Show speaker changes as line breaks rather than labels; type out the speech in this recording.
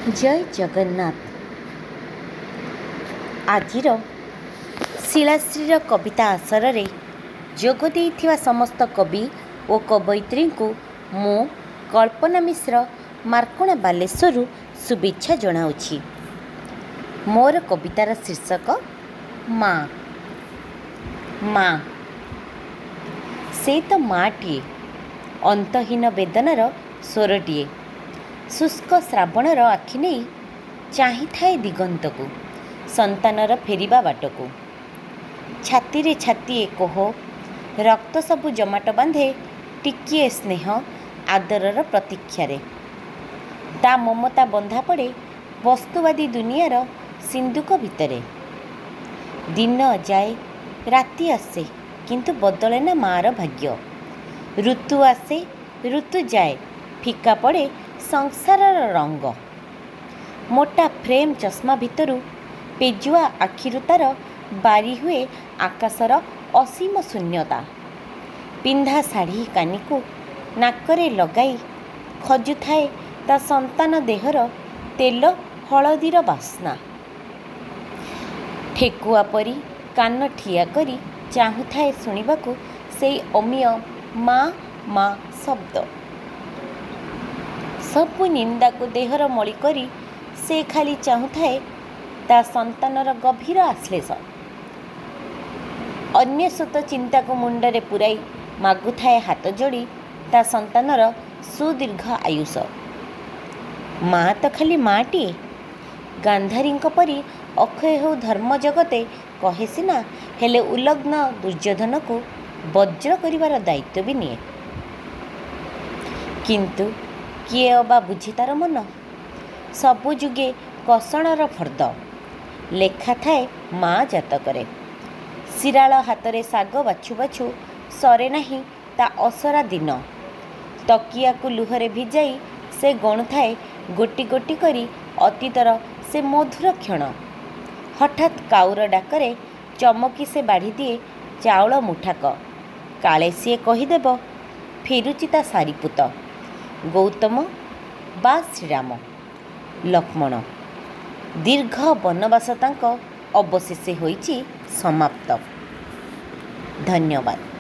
जय जगन्नाथ। आजिर शिलाश्री कविता आसर रे जोग देइथिवा समस्त कवि और कवयित्री को मु कल्पना मिश्र मार्कोणा बालेश्वर शुभेच्छा जनाऊछि। मोर कवितार शीर्षक माँ। माँ से तो माँटीए, अंतहीन वेदनार स्वरटीए, शुष्क श्रावणर आखि नहीं चाही थाए दिगंत को, संतानर फेरिबा बाट को। छाती रे छातीए कोह, रक्त सबु जमाट बांधे टिकिए स्नेह आदरर प्रतीक्षारे। ता ममता बंधा पड़े वस्तुवादी दुनियार सिंधुक भितरे। दिन जाए राति आसे किंतु बदले ना मार भाग्य। ऋतु आसे ऋतु जाए फिका पड़े संसारर रंग। मोटा फ्रेम चश्मा भितरु पेजुआ आखिरु तार बारी हुए आकाशर असीम शून्यता। पिंधा शाढ़ी कानिकु नाकरे लगाई खजुथाए ता संतान देहर तेल हलदीर बास्ना। ठेकुआ परी कान ठिया करी चाहुथाए शुणिबाकु सेई अमीय माँ माँ शब्द। सबु निंदा को देहर मଳି करी से खाली चाहुथाए ता संतानर गभीर आश्लेष। अन्यसत चिंता को मुंडरे पुराई मागुथाए हाथ जोड़ी ता संतानर सुदीर्घ आयुष। माँ तो खाली माँटीए, गांधारी परी अक्षय हो धर्म जगते कहे सिना, हेले उल्लग्न दुर्योधन को वज्र करिवार दायित्व भी निए। किंतु किए अबा बुझे तार मन। सबु जुगे कषणर फर्द लेखा थाए माँ जातकरे। शिराल हातरे साग बाछु बाछु सरे नहीं ता असरा दिन। तकिया को लुहरे भिजाई से गणुथाए गोटी गोटी करी अतीतर से मधुर क्षण। हठात काउर डाकरे चमकी से बाढ़ी दिए चाउल मुठाक। काले सीए कहीदेव फेरुची ता सारीपुत। गौतम बा श्रीराम लक्ष्मण दीर्घ वनवास तांक अवशेषे होइछि समाप्त। धन्यवाद।